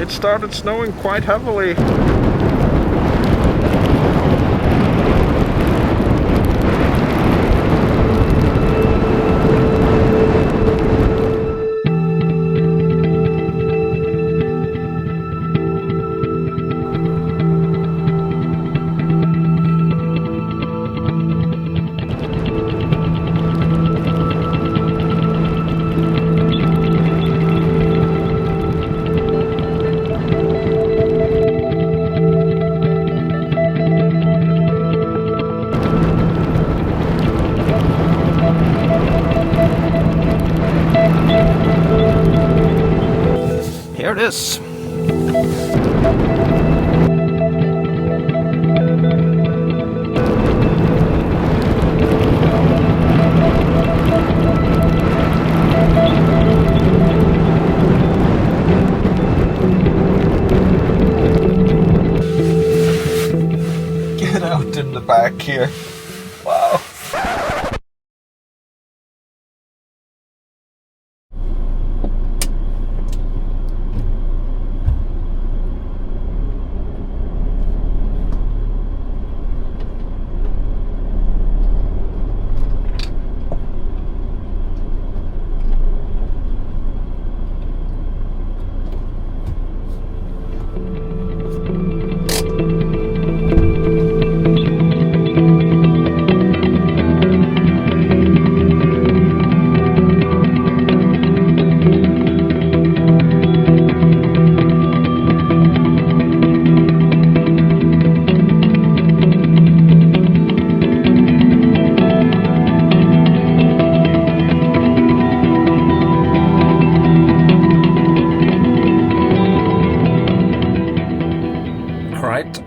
it started snowing quite heavily. Here it is. Get out in the back here. Wow.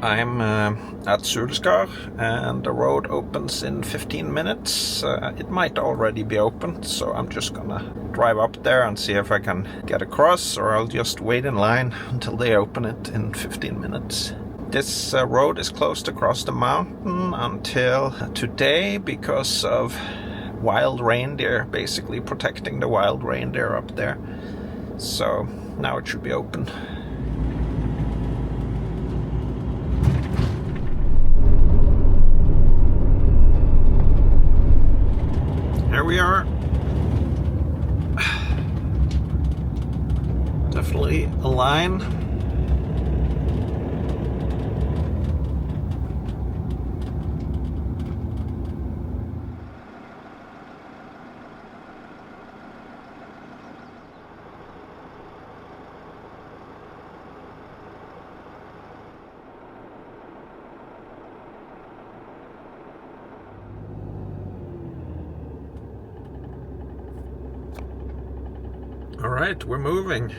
I'm at Suleskar and the road opens in 15 minutes. It might already be open, so I'm just gonna drive up there and see if I can get across, or I'll just wait in line until they open it in 15 minutes. This road is closed across the mountain until today because of wild reindeer, basically protecting the wild reindeer up there. So now it should be open. Here we are. Definitely a line. All right, we're moving.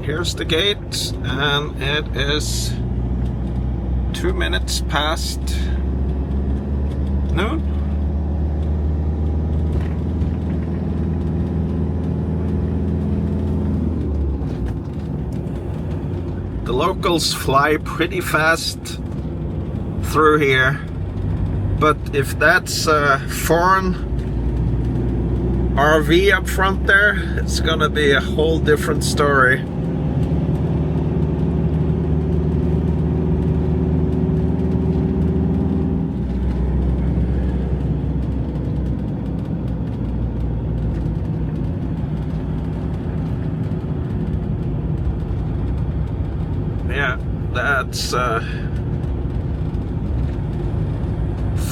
Here's the gate, and it is 2 minutes past noon. The locals fly pretty fast through here, but if that's a foreign RV up front there, it's gonna be a whole different story. Yeah, that's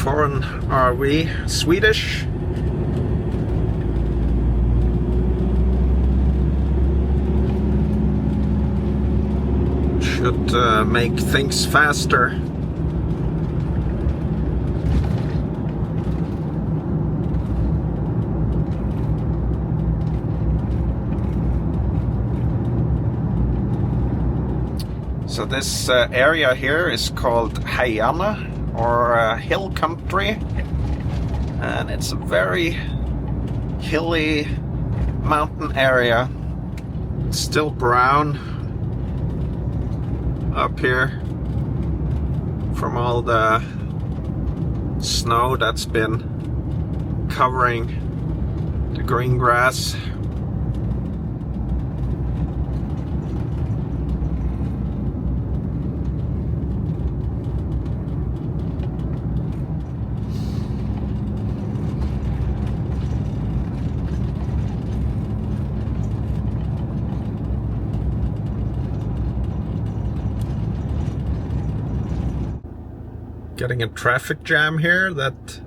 foreign RV, Swedish. Should make things faster. So this area here is called Heiane, or hill country. and it's a very hilly mountain area. It's still brown up here from all the snow that's been covering the green grass. Getting a traffic jam here that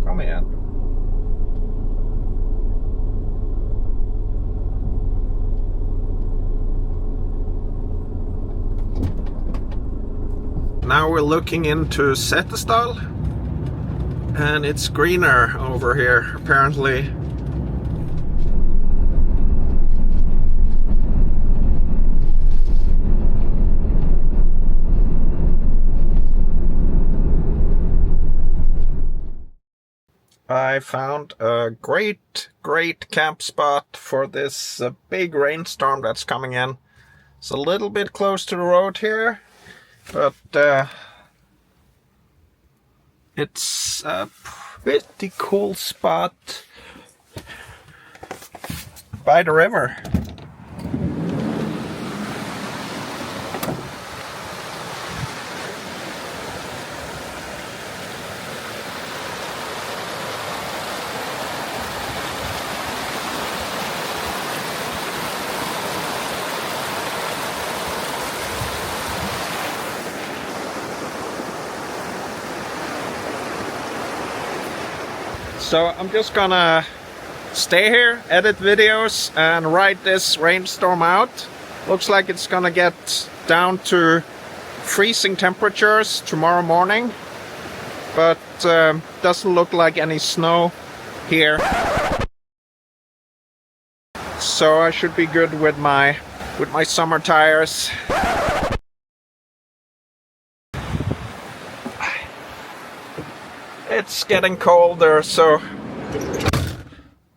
come in. Now we're looking into Setesdal, and it's greener over here apparently. I found a great camp spot for this big rainstorm that's coming in. It's a little bit close to the road here, but it's a pretty cool spot by the river. So I'm just gonna stay here, edit videos, and ride this rainstorm out. Looks like it's gonna get down to freezing temperatures tomorrow morning, but doesn't look like any snow here. So I should be good with my summer tires. It's getting colder, so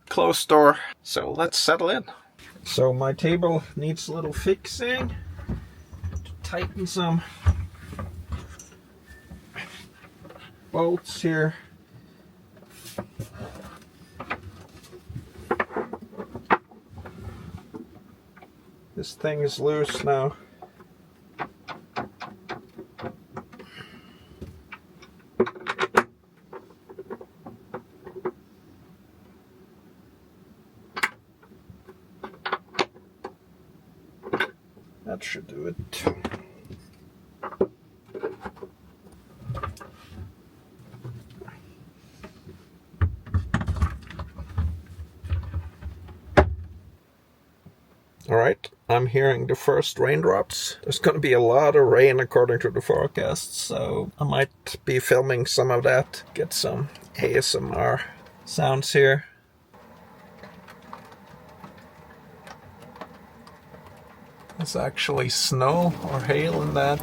closed door. So let's settle in. So my table needs a little fixing. Tighten some bolts here. This thing is loose now. That should do it. Alright, I'm hearing the first raindrops. There's going to be a lot of rain according to the forecast, so I might be filming some of that. Get some ASMR sounds here. It's actually snow or hail in that.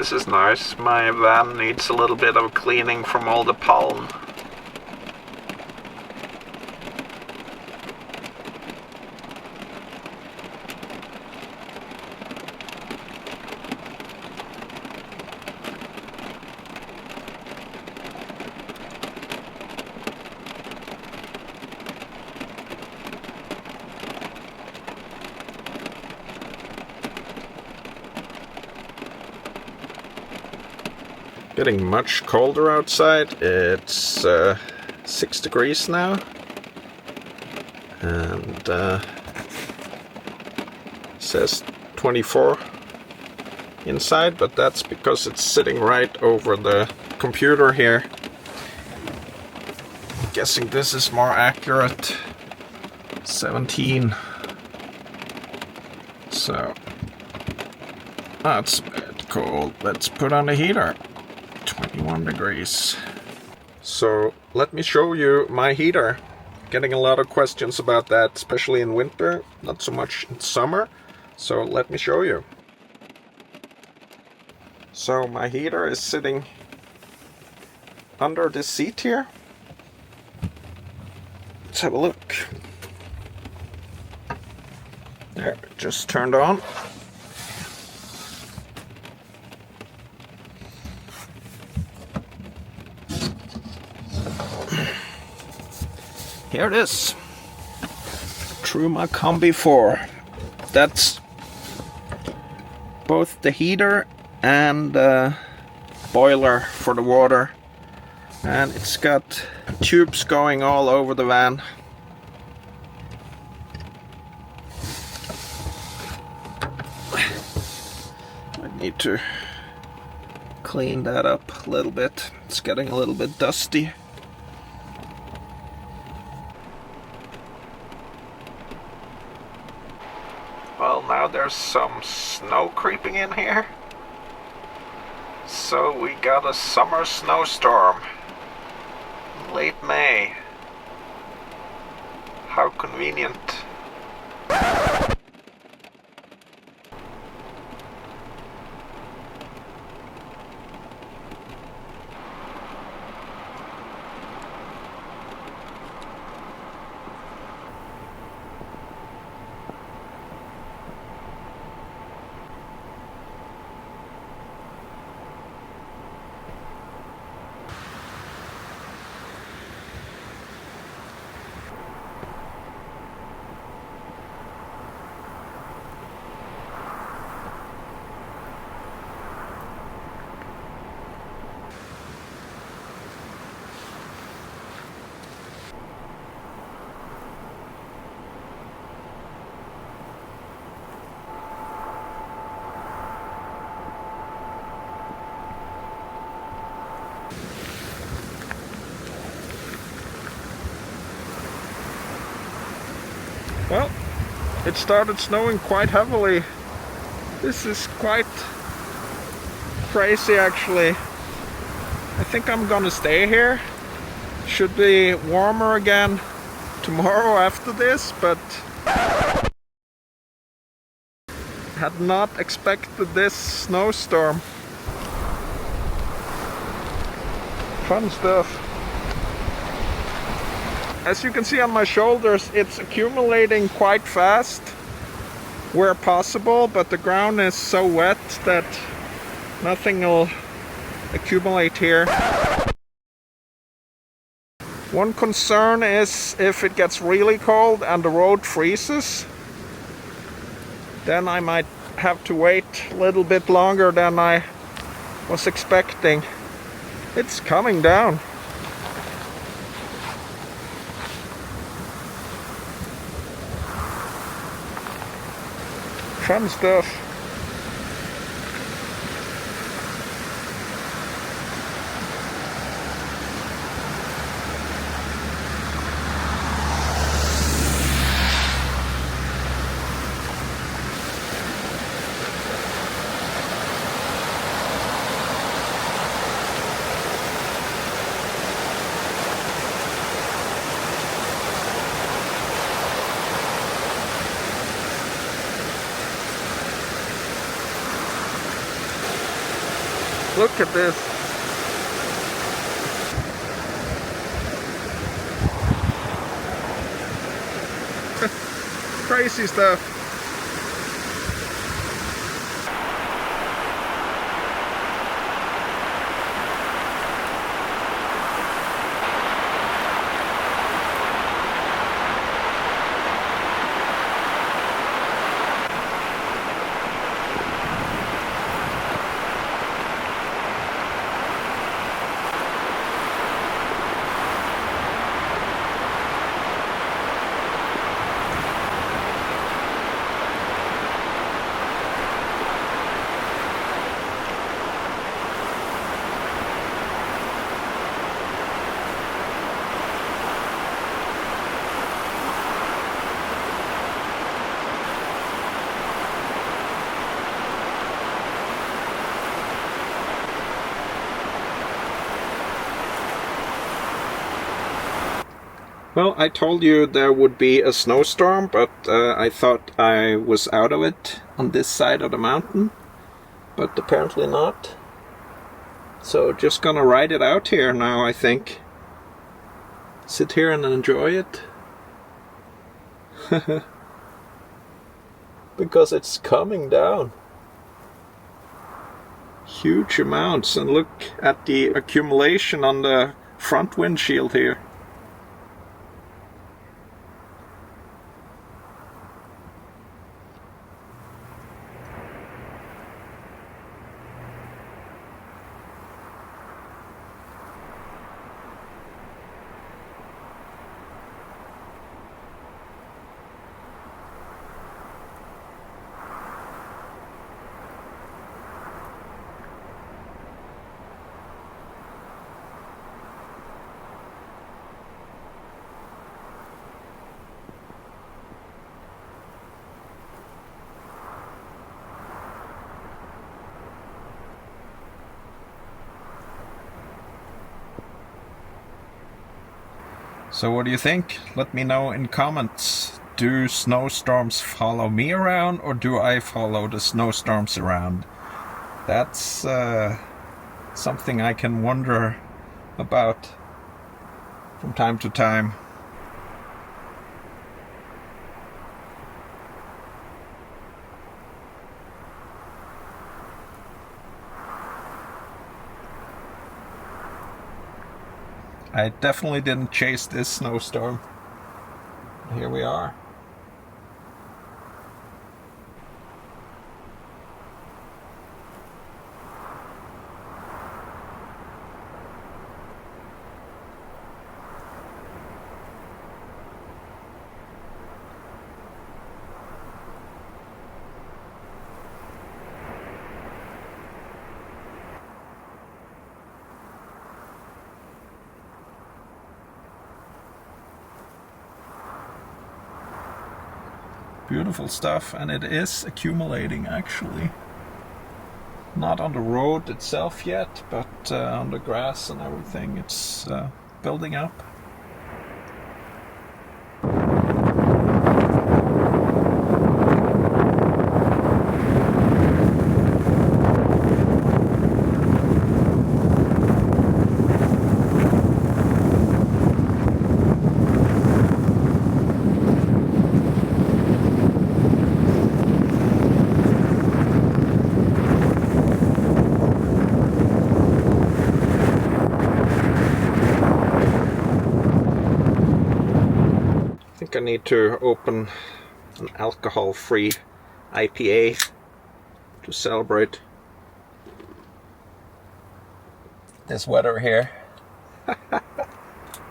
This is nice. My van needs a little bit of cleaning from all the pollen. Getting much colder outside. It's 6 degrees now, and says 24 inside, but that's because it's sitting right over the computer here. Guessing this is more accurate. 17. So that's a bit cold. Let's put on the heater. 21 degrees. So let me show you my heater. Getting a lot of questions about that, especially in winter, not so much in summer. So let me show you. So my heater is sitting under this seat here. Let's have a look. There, just turned on. Here it is. Truma Combi 4. That's both the heater and the boiler for the water. And it's got tubes going all over the van. I need to clean that up a little bit. It's getting a little bit dusty. Well, now there's some snow creeping in here. So we got a summer snowstorm. Late May. How convenient. Well, it started snowing quite heavily. This is quite crazy actually. I think I'm gonna stay here. Should be warmer again tomorrow after this, but had not expected this snowstorm. Fun stuff. As you can see on my shoulders, it's accumulating quite fast where possible, but the ground is so wet that nothing will accumulate here. One concern is if it gets really cold and the road freezes, then I might have to wait a little bit longer than I was expecting. It's coming down. Fun stuff. Look at this. Crazy stuff. Well, I told you there would be a snowstorm, but I thought I was out of it on this side of the mountain, but apparently not. So just gonna ride it out here now, I think. Sit here and enjoy it. Because it's coming down. Huge amounts, and look at the accumulation on the front windshield here. So what do you think? Let me know in comments. Do snowstorms follow me around, or do I follow the snowstorms around? That's something I can wonder about from time to time. I definitely didn't chase this snowstorm. Here we are. Beautiful stuff, and it is accumulating actually. Not on the road itself yet, but on the grass and everything, it's building up. I need to open an alcohol-free IPA to celebrate this weather here.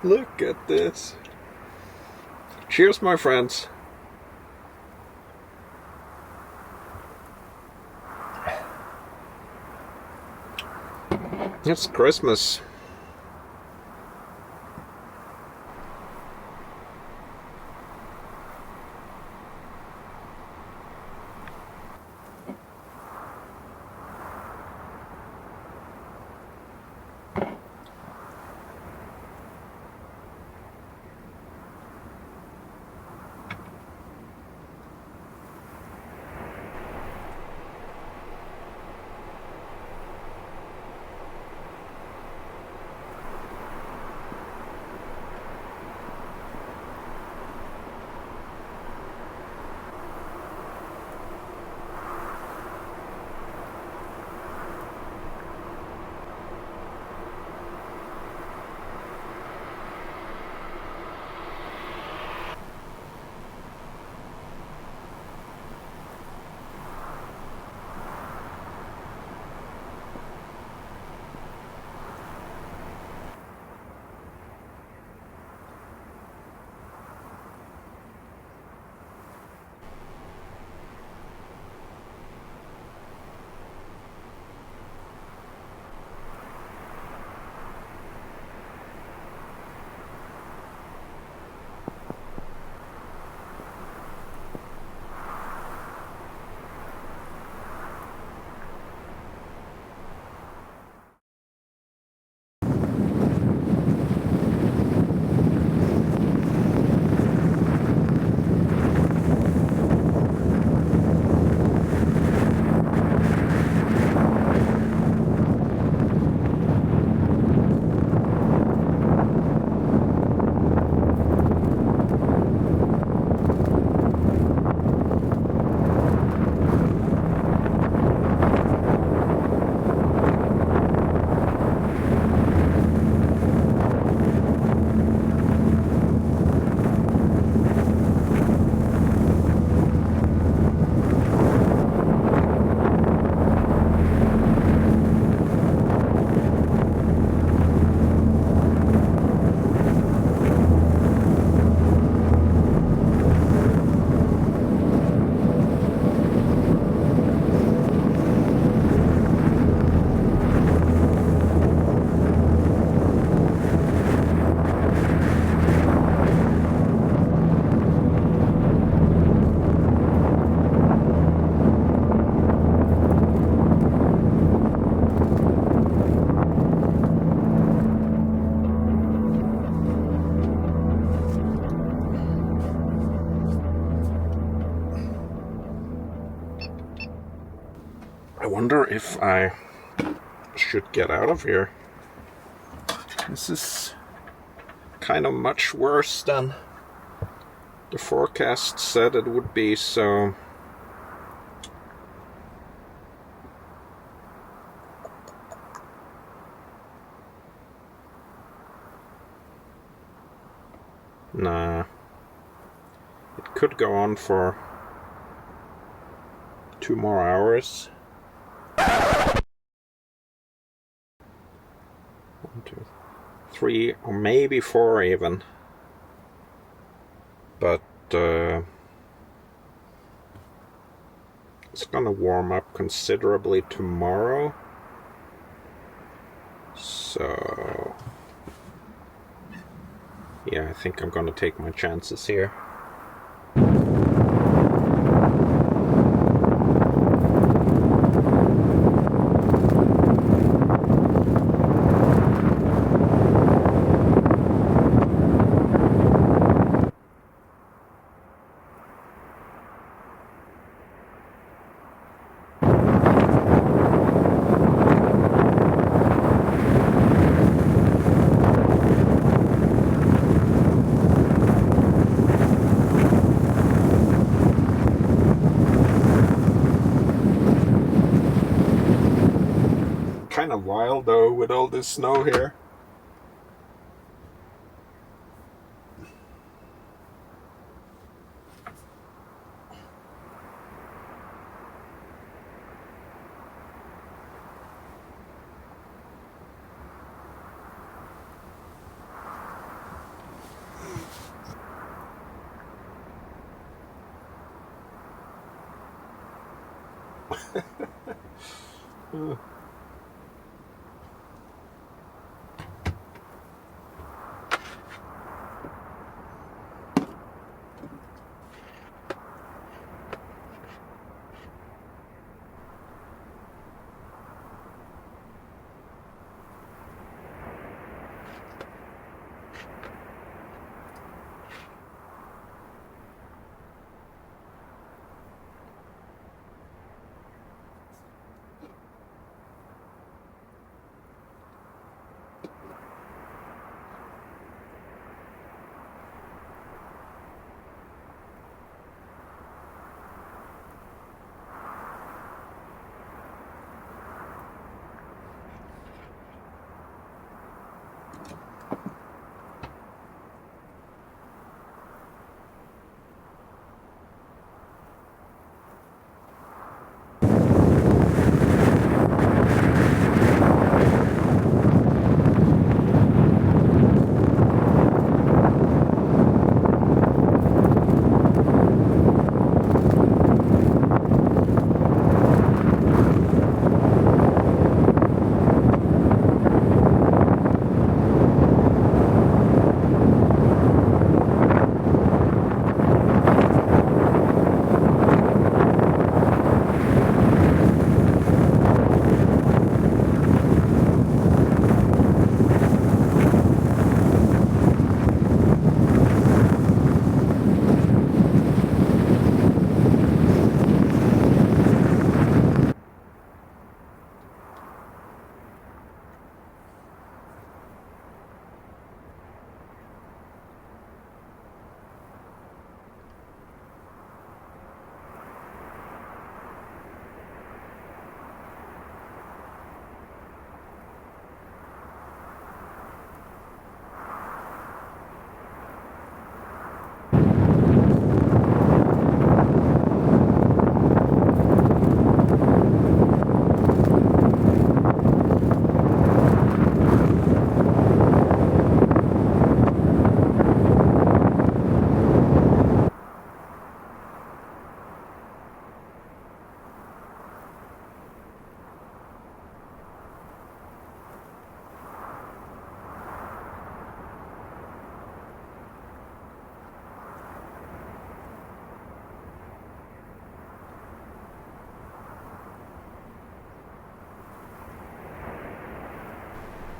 Look at this. Cheers, my friends. It's Christmas. I wonder if I should get out of here. This is kind of much worse than the forecast said it would be, so nah. It could go on for 2 more hours. 1, 2, 3, or maybe 4 even. But it's gonna warm up considerably tomorrow. So yeah, I think I'm gonna take my chances here. Kind of wild though with all this snow here.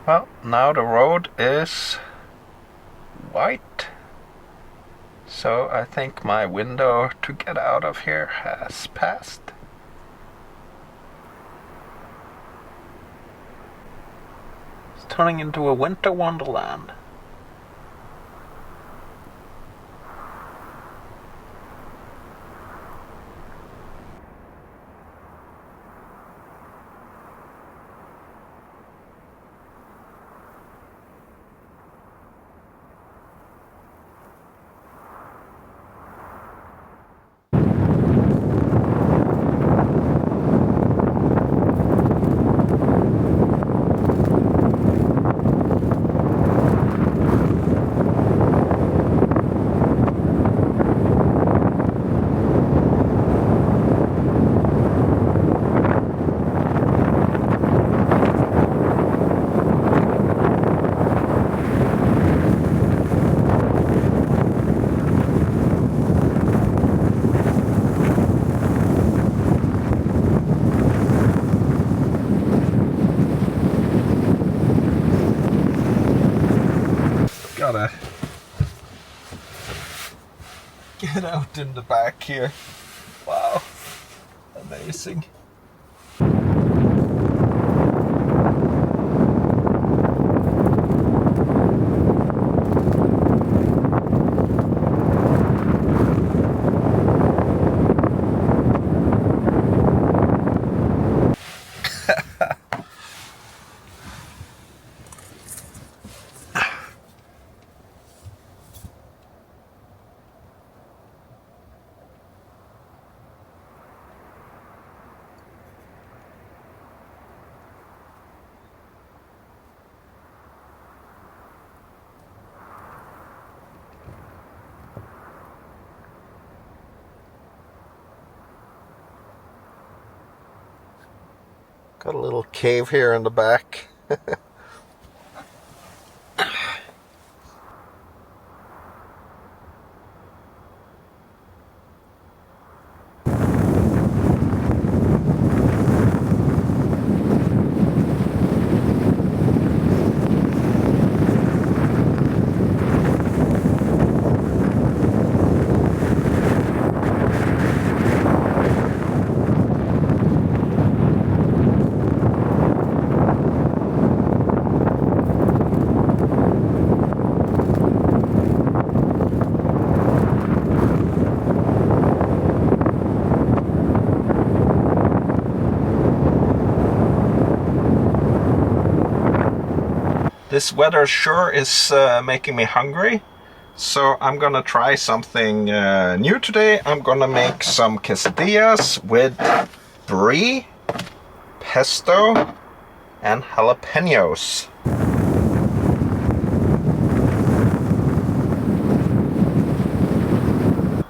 Well, now the road is white, so I think my window to get out of here has passed. turning into a winter wonderland. Gotta get out in the back here. Wow, amazing. Got a little cave here in the back. This weather sure is making me hungry, so I'm gonna try something new today. I'm gonna make some quesadillas with brie, pesto, and jalapenos.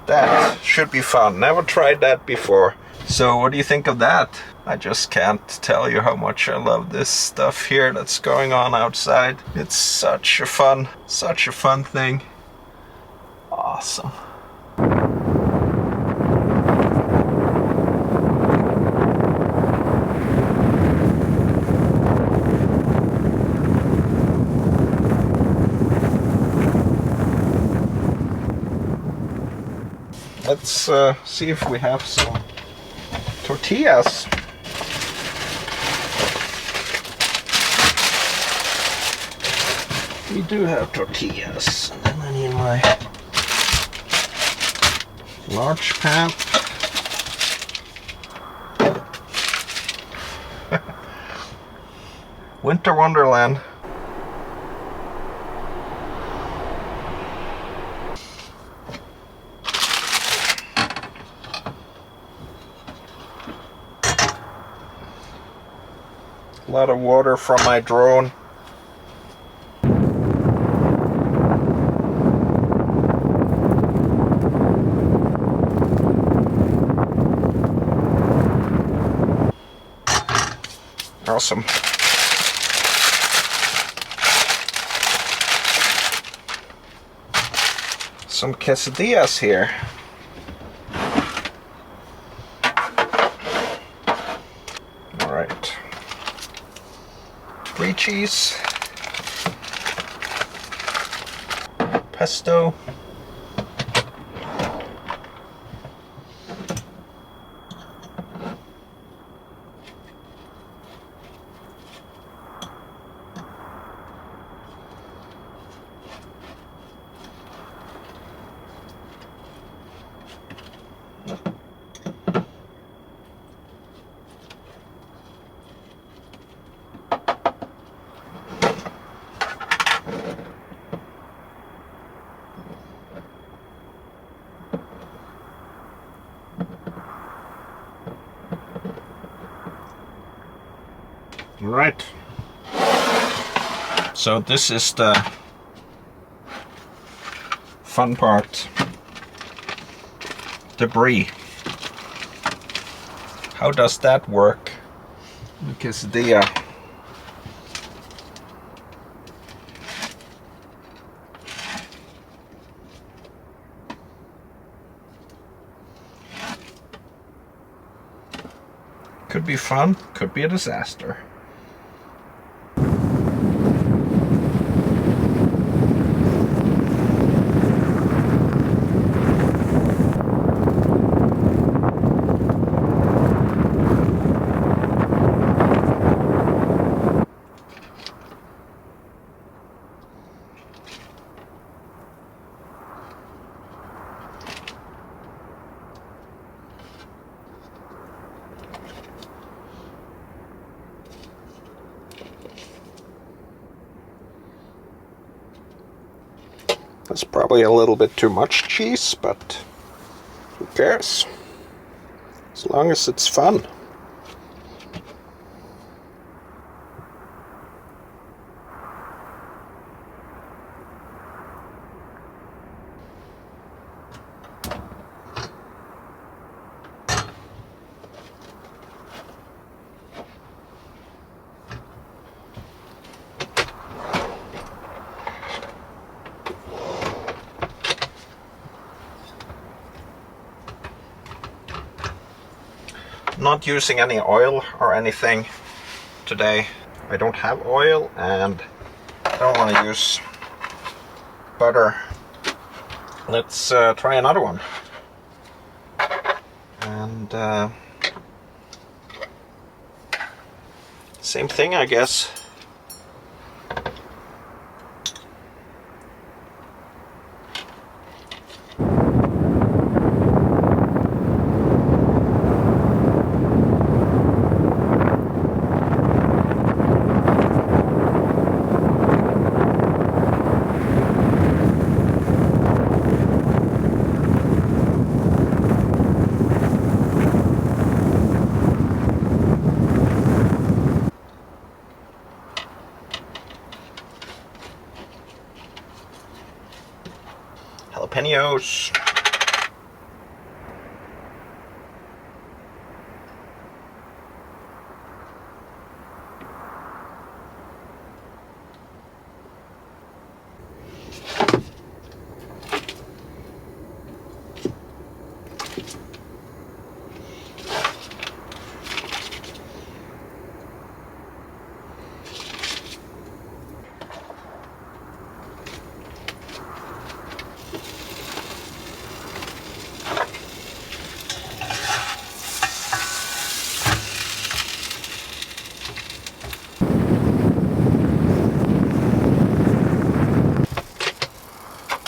That should be fun. Never tried that before. So what do you think of that? I just can't tell you how much I love this stuff here that's going on outside. It's such a fun thing. Awesome. Let's see if we have some tortillas. We do have tortillas. And then I need my large pan. Winter Wonderland. A lot of water from my drone. Awesome. Some quesadillas here. All right. Brie cheese. Pesto. Right. So this is the fun part. Debris. How does that work? Because the could be fun, could be a disaster. That's probably a little bit too much cheese, but who cares? As long as it's fun. Not using any oil or anything today. I don't have oil and I don't want to use butter. Let's try another one. And same thing, I guess. Jalapenos.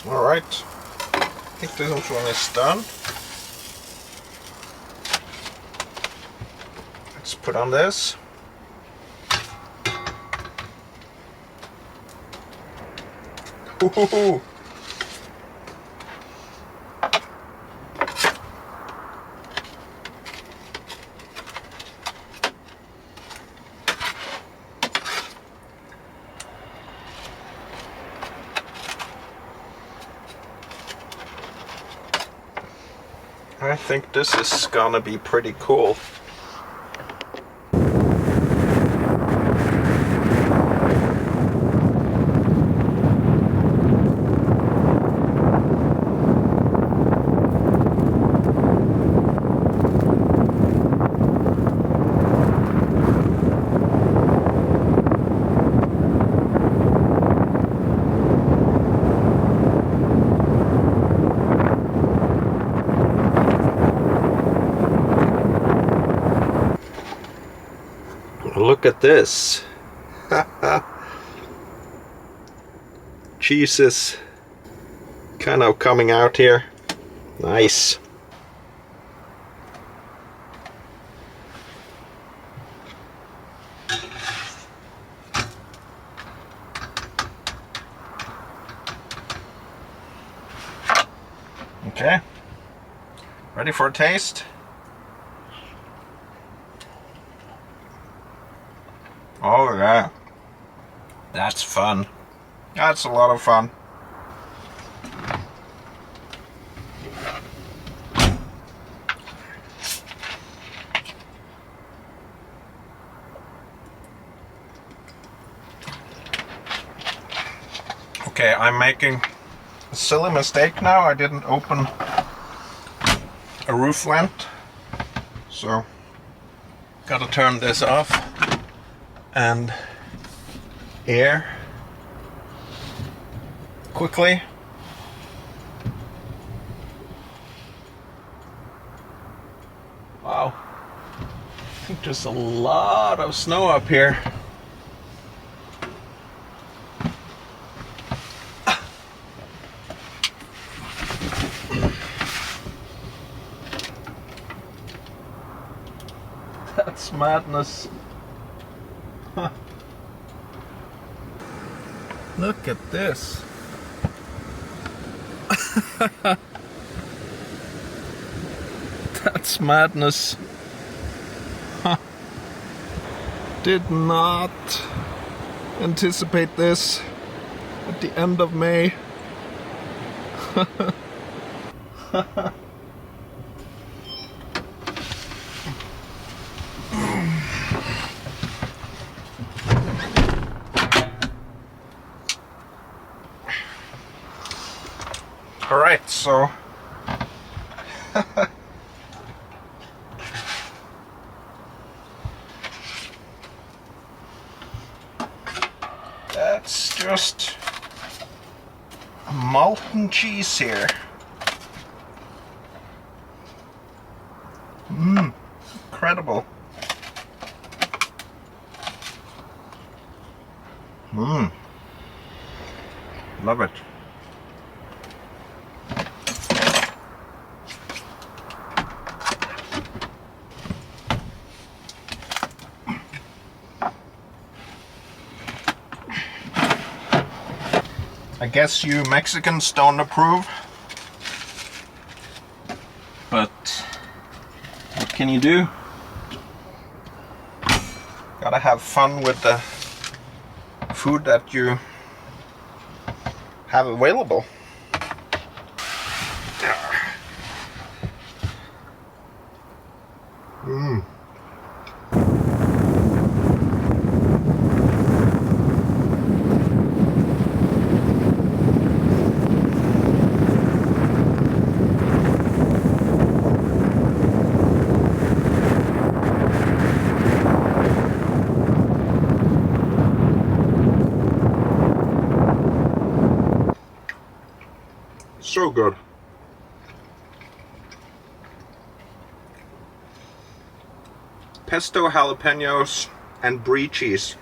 Alright, I think this one is done. Let's put on this. Ooh. I think this is gonna be pretty cool. Look at this. Cheese is kind of coming out here. Nice. Okay. Ready for a taste? Oh yeah. That's fun. That's a lot of fun. Okay, I'm making a silly mistake now. I didn't open a roof vent, so gotta turn this off and air quickly. Wow, I think there's a lot of snow up here. That's madness. Huh. Look at this. That's madness. Huh. Did not anticipate this at the end of May. All right, so that's just molten cheese here. Incredible. Love it. I guess you Mexicans don't approve, but what can you do? Gotta have fun with the food that you have available. So good. Pesto jalapenos and brie cheese.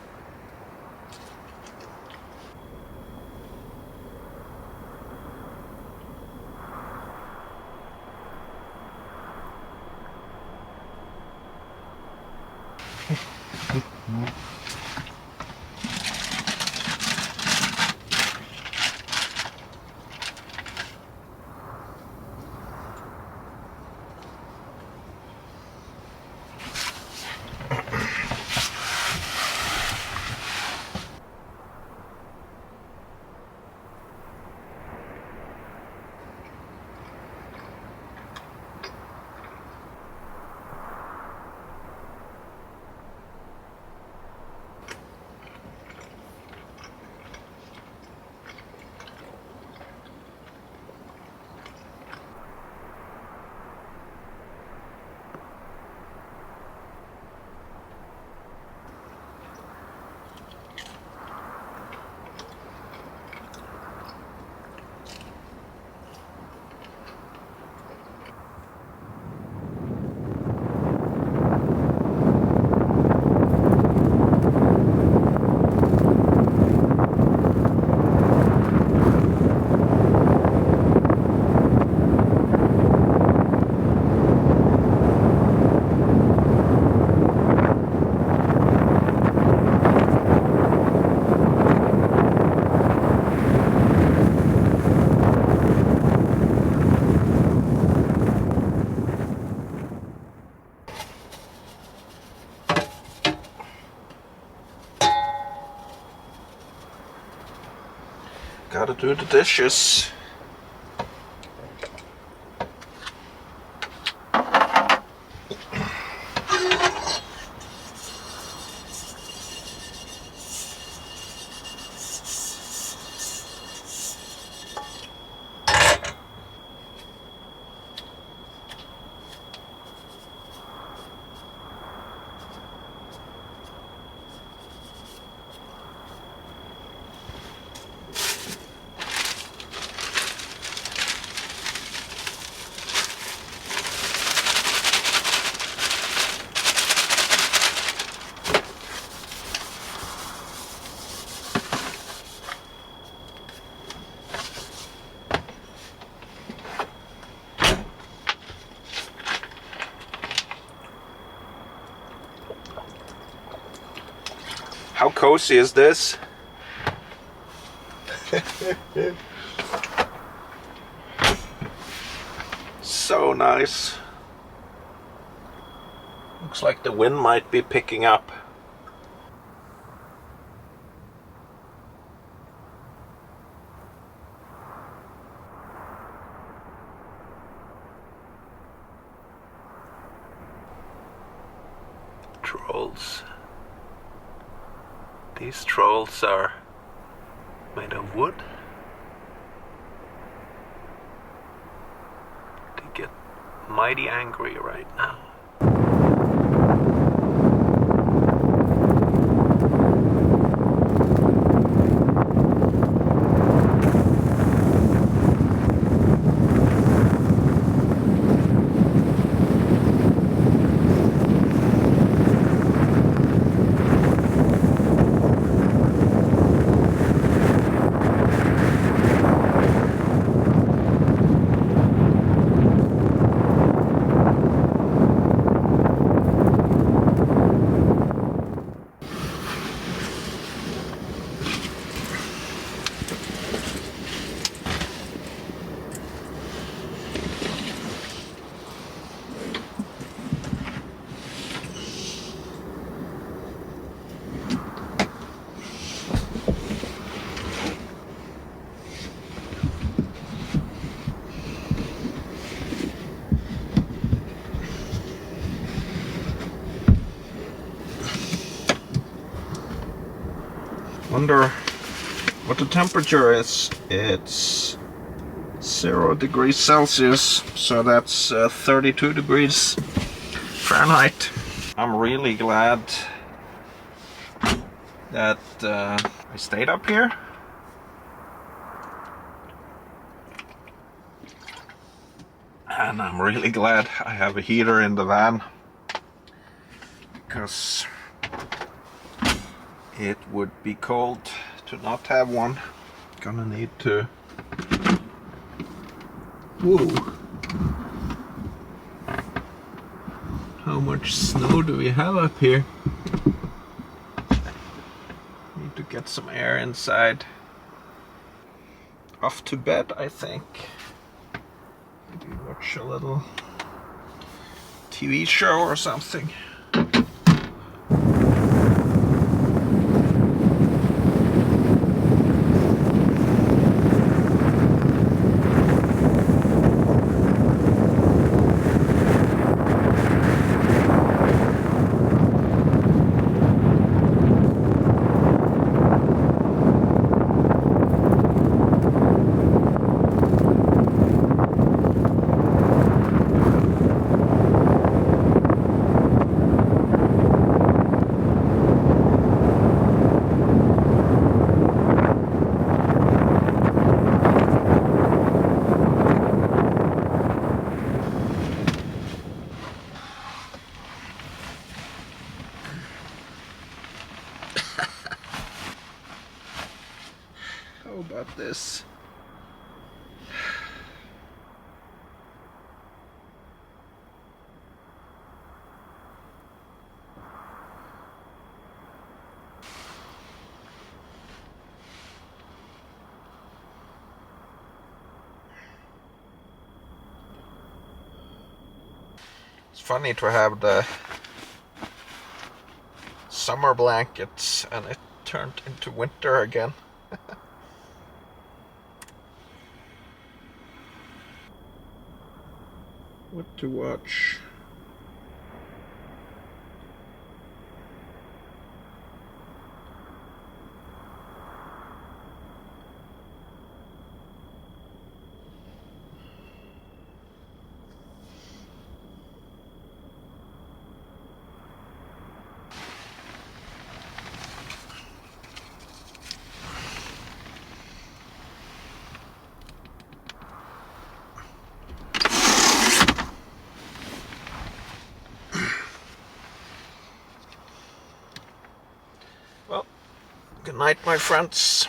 Gotta do the dishes. How cozy is this? So nice. Looks like the wind might be picking up. Trolls. These trolls are made of wood. They get mighty angry right now. Wonder what the temperature is. It's 0 degrees Celsius, so that's 32 degrees Fahrenheit. I'm really glad that I stayed up here. And I'm really glad I have a heater in the van, because it would be cold to not have one. Gonna need to... Whoa! How much snow do we have up here? Need to get some air inside. Off to bed, I think. Maybe watch a little TV show or something. How about this? It's funny to have the summer blankets and it turned into winter again. to watch. Well, good night, my friends.